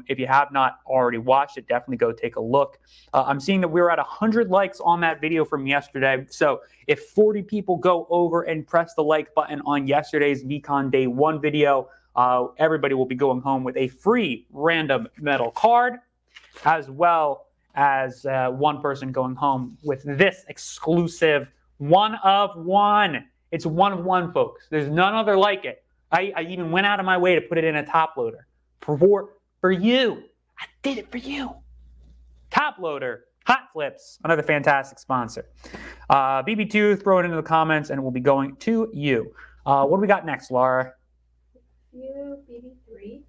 If you have not already watched it, definitely go take a look. I'm seeing that we're at 100 likes on that video from yesterday. So if 40 people go over and press the like button on yesterday's VCon Day 1 video, everybody will be going home with a free random metal card, as well as one person going home with this exclusive one of one. It's one of one, folks. There's none other like it. I even went out of my way to put it in a top loader. For you. I did it for you. Top Loader, Hot Flips, another fantastic sponsor. BB2, throw it into the comments and it will be going to you. What do we got next, Laura? few BB3.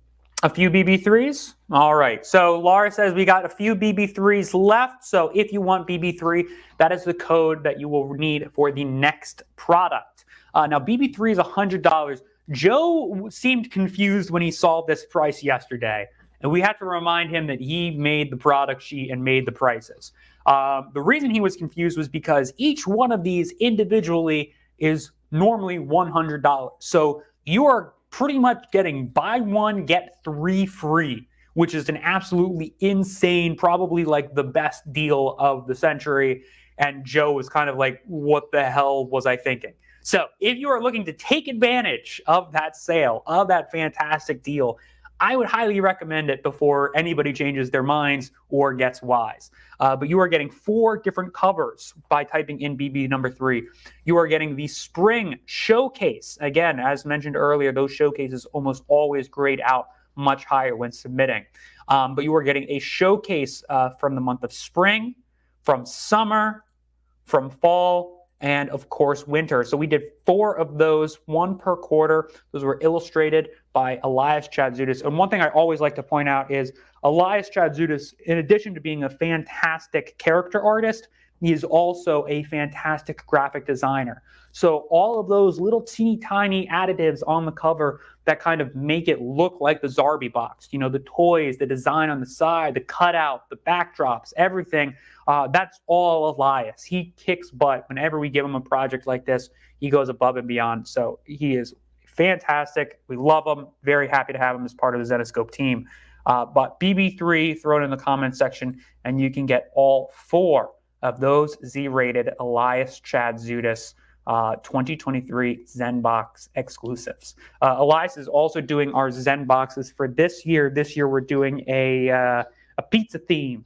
A few BB3s? All right. So Laura says we got a few BB3s left. So if you want BB3, that is the code that you will need for the next product. Now, BB3 is $100. Joe seemed confused when he saw this price yesterday. And we had to remind him that he made the product sheet and made the prices. The reason he was confused was because each one of these individually is normally $100. So you are pretty much getting buy one, get three free, which is an absolutely insane, probably like the best deal of the century. And Joe was kind of like, what the hell was I thinking? So if you are looking to take advantage of that sale, of that fantastic deal, I would highly recommend it before anybody changes their minds or gets wise. But you are getting 4 different covers by typing in BB number 3. You are getting the spring showcase. Again, as mentioned earlier, those showcases almost always grade out much higher when submitting. But you are getting a showcase from the month of spring, from summer, from fall, and of course winter. So we did 4 of those, 1 per quarter. Those were illustrated by Elias Chadzudis. And one thing I always like to point out is Elias Chadzudis, in addition to being a fantastic character artist, he is also a fantastic graphic designer. So all of those little teeny tiny additives on the cover that kind of make it look like the Zarby box, you know, the toys, the design on the side, the cutout, the backdrops, everything, that's all Elias. He kicks butt whenever we give him a project like this. He goes above and beyond. So he is fantastic. We love him. Very happy to have him as part of the Zenescope team. But BB3, throw it in the comments section, and you can get all 4 of those Z-rated Elias Chadzudis 2023 Zen Box exclusives. Elias is also doing our Zen boxes for this year. This year we're doing a pizza theme.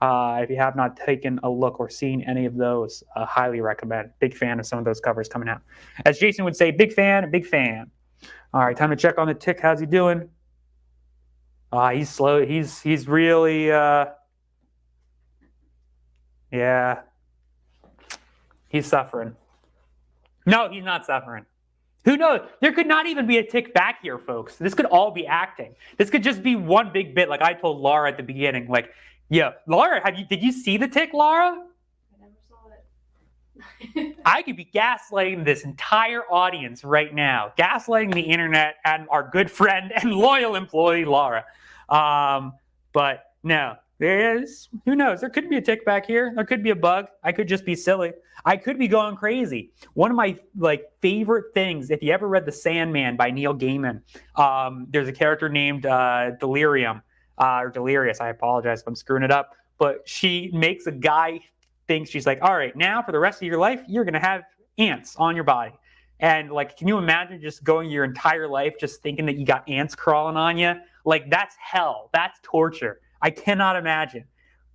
If you have not taken a look or seen any of those, highly recommend. Big fan of some of those covers coming out. As Jason would say, big fan, big fan. All right, time to check on the tick. How's he doing? He's slow. He's really, yeah. He's suffering. No, he's not suffering. Who knows? There could not even be a tick back here, folks. This could all be acting. This could just be one big bit, like I told Laura at the beginning. Like, yeah, Laura, did you see the tick, Laura? I never saw it. I could be gaslighting this entire audience right now, gaslighting the internet and our good friend and loyal employee, Laura. But no, there is, who knows? There could be a tick back here. There could be a bug. I could just be silly. I could be going crazy. One of my favorite things, if you ever read The Sandman by Neil Gaiman, there's a character named Delirium, or Delirious. I apologize if I'm screwing it up. But she makes a guy think, she's like, all right, now for the rest of your life, you're going to have ants on your body. And can you imagine just going your entire life just thinking that you got ants crawling on you? That's hell. That's torture. I cannot imagine.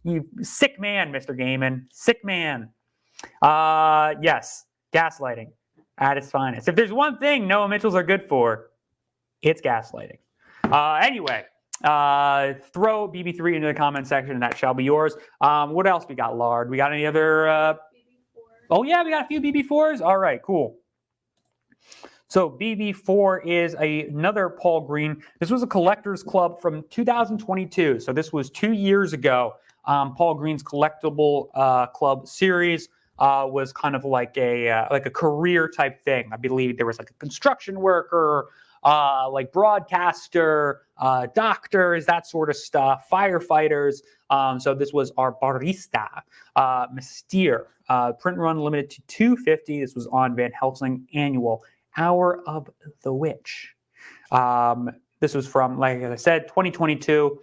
You sick man, Mr. Gaiman. Sick man. Yes, gaslighting at its finest. If there's one thing Noah Mitchells are good for, it's gaslighting. Anyway, throw BB3 into the comment section and that shall be yours. What else we got, Lard? We got any other? BB4. Oh, yeah, we got a few BB4s. All right, cool. So BB4 is another Paul Green. This was a collector's club from 2022. So this was 2 years ago. Paul Green's collectible club series was kind of like a career type thing. I believe there was a construction worker, broadcaster, doctors, that sort of stuff, firefighters. So this was our barista, Mystere, print run limited to 250. This was on Van Helsing annual. Hour of the Witch. This was from, like I said, 2022.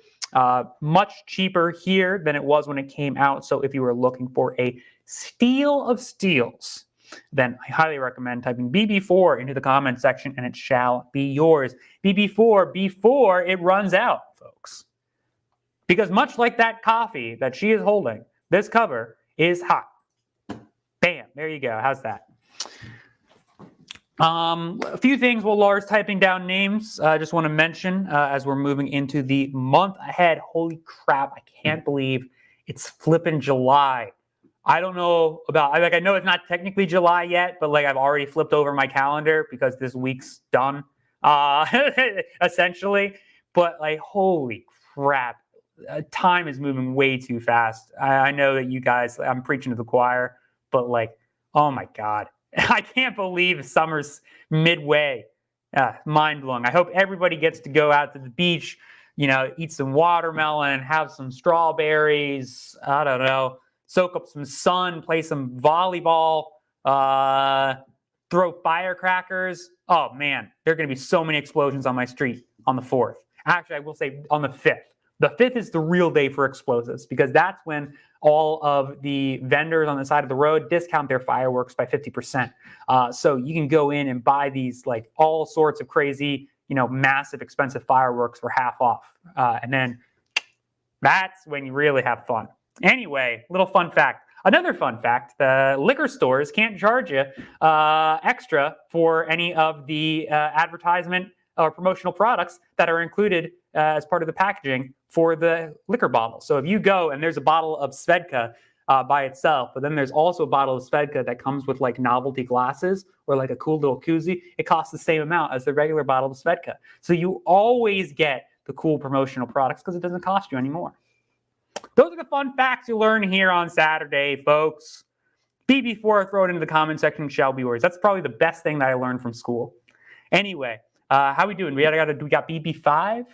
Much cheaper here than it was when it came out. So if you were looking for a steal of steals, then I highly recommend typing BB4 into the comment section and it shall be yours. BB4 before it runs out, folks. Because much like that coffee that she is holding, this cover is hot. Bam, there you go. How's that? A few things while Laura's typing down names. I just want to mention as we're moving into the month ahead. Holy crap, I can't believe it's flipping July. I don't know about, I know it's not technically July yet, but I've already flipped over my calendar because this week's done. essentially. But like, holy crap, time is moving way too fast. I know that you guys, I'm preaching to the choir, but like, oh my God, I can't believe summer's midway. Mind blowing. I hope everybody gets to go out to the beach, eat some watermelon, have some strawberries. I don't know, soak up some sun, play some volleyball, throw firecrackers. Oh man, there are going to be so many explosions on my street on the 4th. Actually, I will say on the 5th. The 5th is the real day for explosives because that's when all of the vendors on the side of the road discount their fireworks by 50%. So you can go in and buy these like all sorts of crazy, massive expensive fireworks for half off. And then that's when you really have fun. Anyway, little fun fact. Another fun fact, the liquor stores can't charge you extra for any of the advertisement or promotional products that are included as part of the packaging for the liquor bottle. So if you go and there's a bottle of Svedka by itself, but then there's also a bottle of Svedka that comes with like novelty glasses or like a cool little koozie, it costs the same amount as the regular bottle of Svedka. So you always get the cool promotional products because it doesn't cost you anymore. Those are the fun facts you learn here on Saturday, folks. BB4, throw it into the comment section, shall be yours. That's probably the best thing that I learned from school. Anyway, how we doing? We got BB5?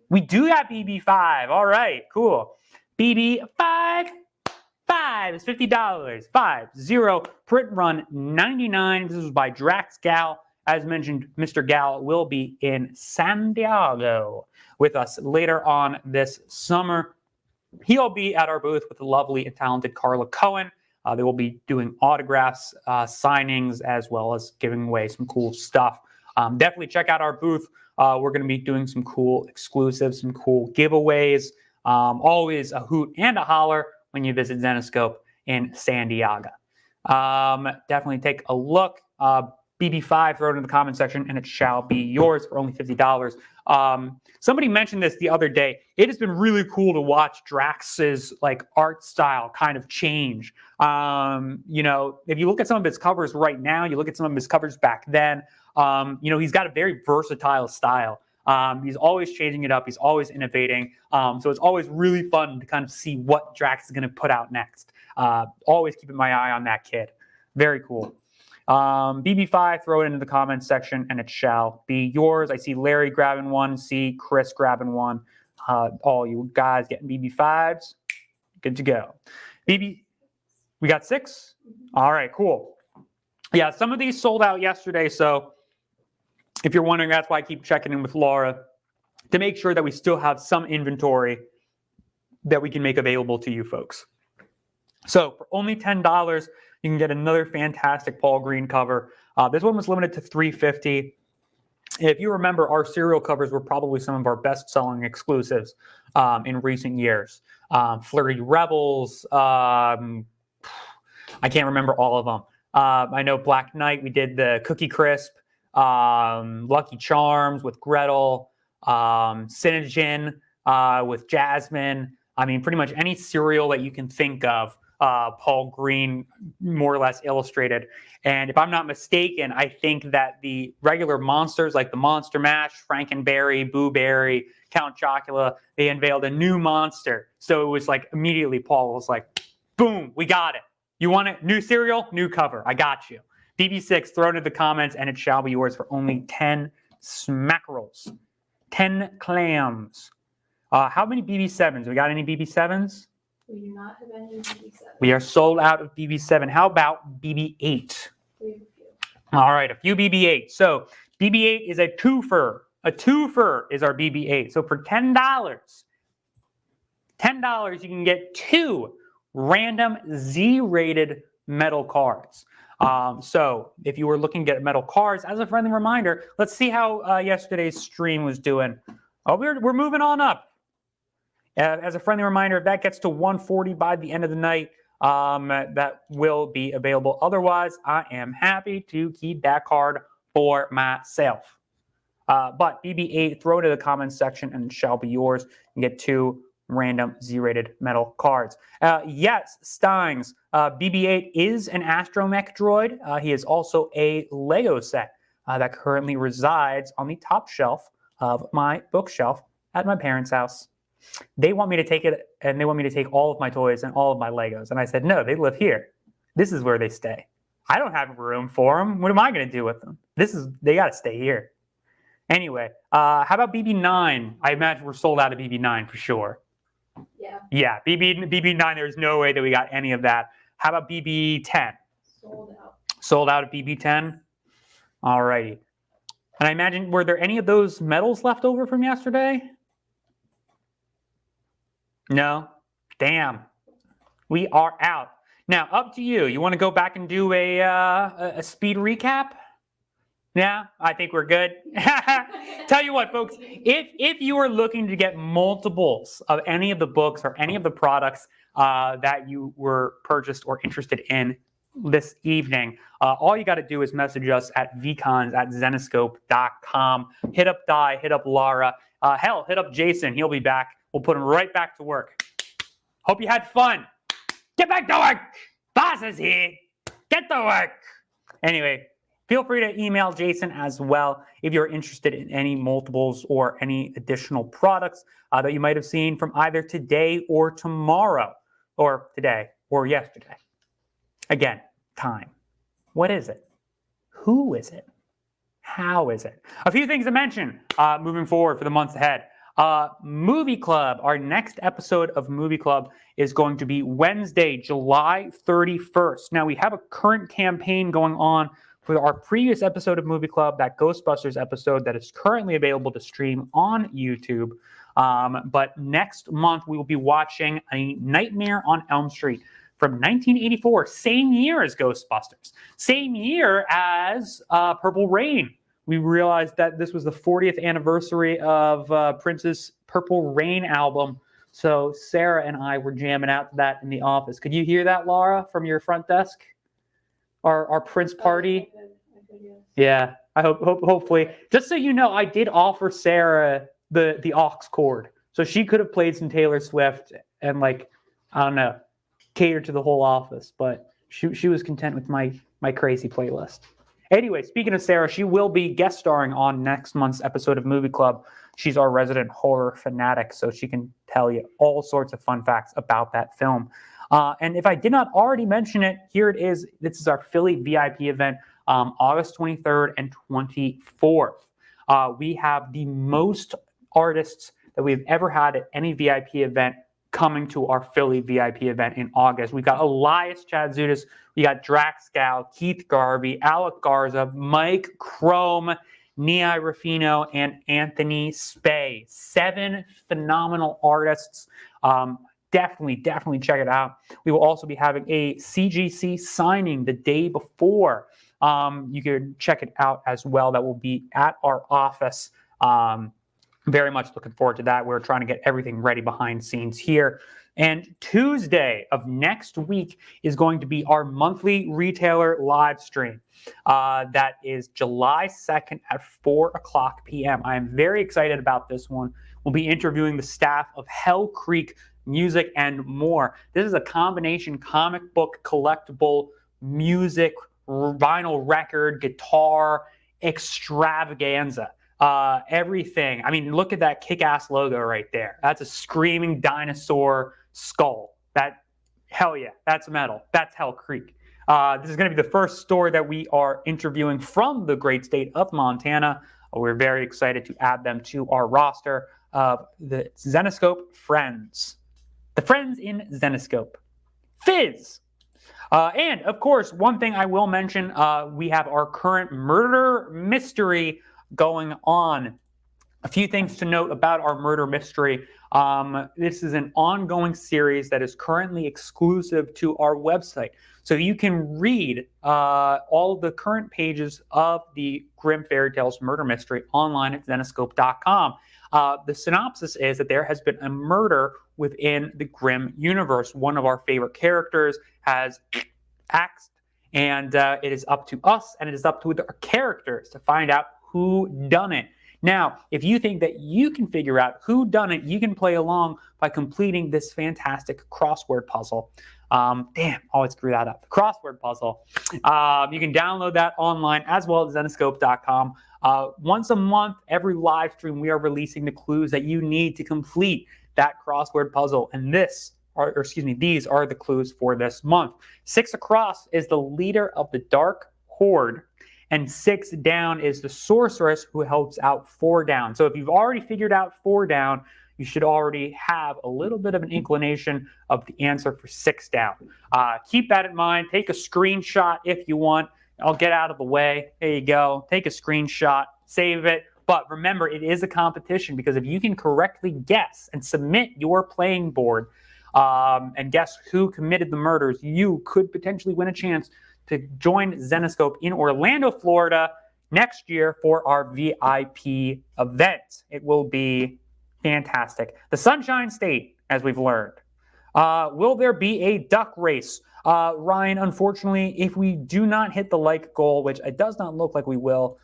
We do got BB5. All right, cool. BB5 is $50. 50 print run 99. This was by Drax Gal. As mentioned, Mr. Gal will be in San Diego with us later on this summer. He'll be at our booth with the lovely and talented Carla Cohen. They will be doing autographs, signings, as well as giving away some cool stuff. Definitely check out our booth. We're going to be doing some cool exclusives, some cool giveaways. Always a hoot and a holler when you visit Zenescope in San Diego. Definitely take a look. BB5, throw it in the comment section, and it shall be yours for only $50. Somebody mentioned this the other day. It has been really cool to watch Drax's like art style kind of change. If you look at some of his covers right now, you look at some of his covers back then, he's got a very versatile style. He's always changing it up. He's always innovating. So it's always really fun to kind of see what Drax is going to put out next. Always keeping my eye on that kid. Very cool. BB5, throw it into the comments section and it shall be yours. I see Larry grabbing one, see Chris grabbing one. All you guys getting BB5s, good to go. We got 6? All right, cool. Yeah, some of these sold out yesterday, so if you're wondering, that's why I keep checking in with Laura to make sure that we still have some inventory that we can make available to you folks. So for only $10, you can get another fantastic Paul Green cover. This one was limited to $350. If you remember, our serial covers were probably some of our best-selling exclusives in recent years. Flirty Rebels. I can't remember all of them. I know Black Knight, we did the Cookie Crisp. Lucky Charms with Gretel. Synogen with Jasmine. I mean, pretty much any cereal that you can think of. Paul Green more or less illustrated. And if I'm not mistaken, I think that the regular monsters like the Monster Mash, Frankenberry, Boo Berry, Count Chocula, they unveiled a new monster. So it was like immediately Paul was like, boom, we got it. You want it? New cereal, new cover. I got you. BB6, throw it into the comments and it shall be yours for only 10 smackerels. 10 clams. How many BB7s? We got any BB7s? We do not have any BB7. We are sold out of BB7. How about BB8? We have a few. All right, a few BB8. So BB8 is a twofer. A twofer is our BB8. So for $10, you can get 2 random Z-rated metal cards. So if you were looking to get metal cards, as a friendly reminder, let's see how yesterday's stream was doing. Oh, we're moving on up. As a friendly reminder, if that gets to 140 by the end of the night, that will be available. Otherwise, I am happy to keep that card for myself. But BB8, throw it in the comments section and it shall be yours. You get 2 random Z-rated metal cards. Yes, Steins, BB8 is an astromech droid. He is also a Lego set. that currently resides on the top shelf of my bookshelf at my parents' house. They want me to take it, and they want me to take all of my toys and all of my Legos. And I said, no, they live here. This is where they stay. I don't have room for them. What am I going to do with them? They got to stay here. Anyway, how about BB9? I imagine we're sold out of BB9 for sure. Yeah. Yeah, BB9, there's no way that we got any of that. How about BB10? Sold out. Sold out of BB10? All righty. And I imagine, were there any of those medals left over from yesterday? No? Damn. We are out. Now, up to you. You want to go back and do a speed recap? Yeah, I think we're good. Tell you what, folks, if you are looking to get multiples of any of the books or any of the products that you were purchased or interested in this evening, all you got to do is message us at vcons@zenescope.com. Hit up Di, hit up Laura. Hell, hit up Jason. He'll be back. We'll put him right back to work. Hope you had fun. Get back to work. Boss is here. Get to work. Anyway, feel free to email Jason as well if you're interested in any multiples or any additional products that you might have seen from either today or tomorrow, or today or yesterday. Again, time. What is it? Who is it? How is it? A few things to mention moving forward for the months ahead. Movie Club. Our next episode of Movie Club is going to be Wednesday, July 31st. Now, we have a current campaign going on for our previous episode of Movie Club, that Ghostbusters episode that is currently available to stream on YouTube. But next month, we will be watching A Nightmare on Elm Street from 1984, same year as Ghostbusters, same year as Purple Rain. We realized that this was the 40th anniversary of Prince's Purple Rain album. So Sarah and I were jamming out to that in the office. Could you hear that, Laura, from your front desk? Our Prince party? I could, yes. Yeah, I hopefully. Just so you know, I did offer Sarah the aux cord. So she could have played some Taylor Swift and, like, I don't know, cater to the whole office. But she was content with my crazy playlist. Anyway, speaking of Sarah, she will be guest starring on next month's episode of Movie Club. She's our resident horror fanatic, so she can tell you all sorts of fun facts about that film. And if I did not already mention it, here it is. This is our Philly VIP event, August 23rd and 24th. We have the most artists that we've ever had at any VIP event coming to our Philly VIP event in August. We've got Elias Chadzutis, we got Drax Gal, Keith Garvey, Alec Garza, Mike Chrome, Nia Ruffino, and Anthony Spey. 7 phenomenal artists. Definitely check it out. We will also be having a CGC signing the day before. You can check it out as well. That will be at our office. Very much looking forward to that. We're trying to get everything ready behind scenes here. And Tuesday of next week is going to be our monthly retailer live stream. That is July 2nd at 4 o'clock p.m. I am very excited about this one. We'll be interviewing the staff of Hell Creek Music and More. This is a combination comic book, collectible, music, vinyl record, guitar extravaganza. Everything. I mean, look at that kick-ass logo right there. That's a screaming dinosaur skull. Hell yeah, that's metal. That's Hell Creek. This is going to be the first store that we are interviewing from the great state of Montana. We're very excited to add them to our roster of the Zenescope Friends. The Friends in Zenescope. Fizz! And, of course, one thing I will mention, we have our current murder mystery going on. A few things to note about our murder mystery. This is an ongoing series that is currently exclusive to our website. So you can read all of the current pages of the Grimm Fairy Tales murder mystery online at zenescope.com. The synopsis is that there has been a murder within the Grimm universe. One of our favorite characters has axed, and it is up to us and it is up to our characters to find out who done it. Now, if you think that you can figure out who done it, you can play along by completing this fantastic crossword puzzle. Damn, always screw that up. The crossword puzzle. You can download that online as well at Zenescope.com. Once a month, every live stream, we are releasing the clues that you need to complete that crossword puzzle. And these are the clues for this month. 6 across is the leader of the Dark Horde, and 6 down is the sorceress who helps out 4 down. So if you've already figured out 4 down, you should already have a little bit of an inclination of the answer for 6 down. Keep that in mind. Take a screenshot if you want. I'll get out of the way. There you go. Take a screenshot, save it. But remember, it is a competition, because if you can correctly guess and submit your playing board and guess who committed the murders, you could potentially win a chance to join Zenescope in Orlando, Florida next year for our VIP event. It will be fantastic. The Sunshine State, as we've learned. Will there be a duck race? Ryan, unfortunately, if we do not hit the like goal, which it does not look like we will,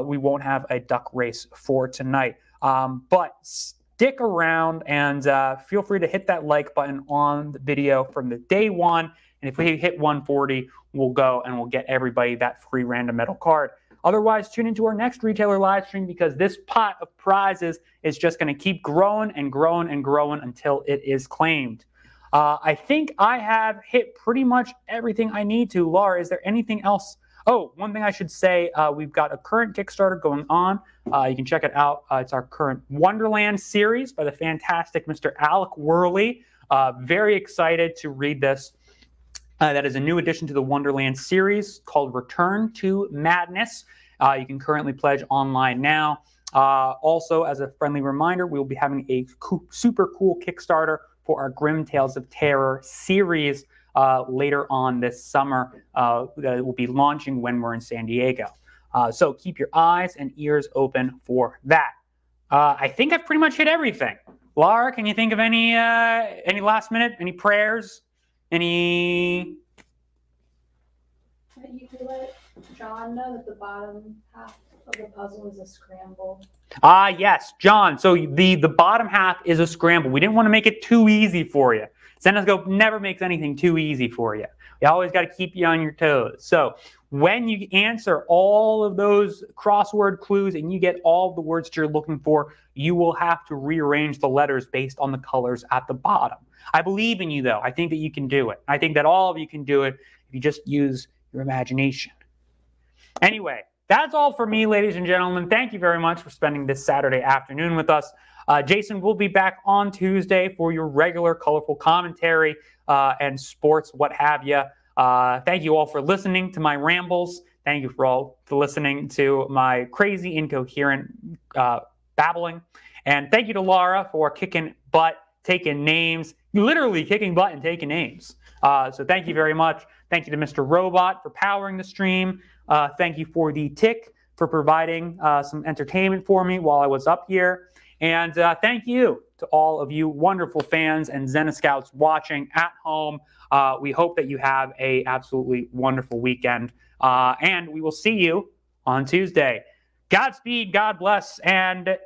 we won't have a duck race for tonight. But stick around and feel free to hit that like button on the video from the day one. And if we hit 140, we'll go and we'll get everybody that free random metal card. Otherwise, tune into our next retailer live stream, because this pot of prizes is just going to keep growing and growing and growing until it is claimed. I think I have hit pretty much everything I need to. Laura, is there anything else? Oh, one thing I should say, we've got a current Kickstarter going on. You can check it out. It's our current Wonderland series by the fantastic Mr. Alec Worley. Very excited to read this. That is a new addition to the Wonderland series called Return to Madness. You can currently pledge online now. Also, as a friendly reminder, we will be having a super cool Kickstarter for our Grim Tales of Terror series later on this summer that will be launching when we're in San Diego. So keep your eyes and ears open for that. I think I've pretty much hit everything. Laura, can you think of any last minute, any prayers? You could let John know that the bottom half of the puzzle is a scramble. Yes, John. So the bottom half is a scramble. We didn't want to make it too easy for you. Zenescope never makes anything too easy for you. You always got to keep you on your toes. So when you answer all of those crossword clues and you get all of the words that you're looking for, you will have to rearrange the letters based on the colors at the bottom. I believe in you, though. I think that you can do it. I think that all of you can do it if you just use your imagination. Anyway, that's all for me, ladies and gentlemen. Thank you very much for spending this Saturday afternoon with us. Jason will be back on Tuesday for your regular colorful commentary and sports, what have you. Thank you all for listening to my rambles. Thank you for listening to my crazy, incoherent babbling. And thank you to Laura for kicking butt, taking names, literally kicking butt and taking names. So thank you very much. Thank you to Mr. Robot for powering the stream. Thank you for the Tick for providing some entertainment for me while I was up here. And thank you to all of you wonderful fans and Zenescouts watching at home. We hope that you have a absolutely wonderful weekend. And we will see you on Tuesday. Godspeed, God bless, and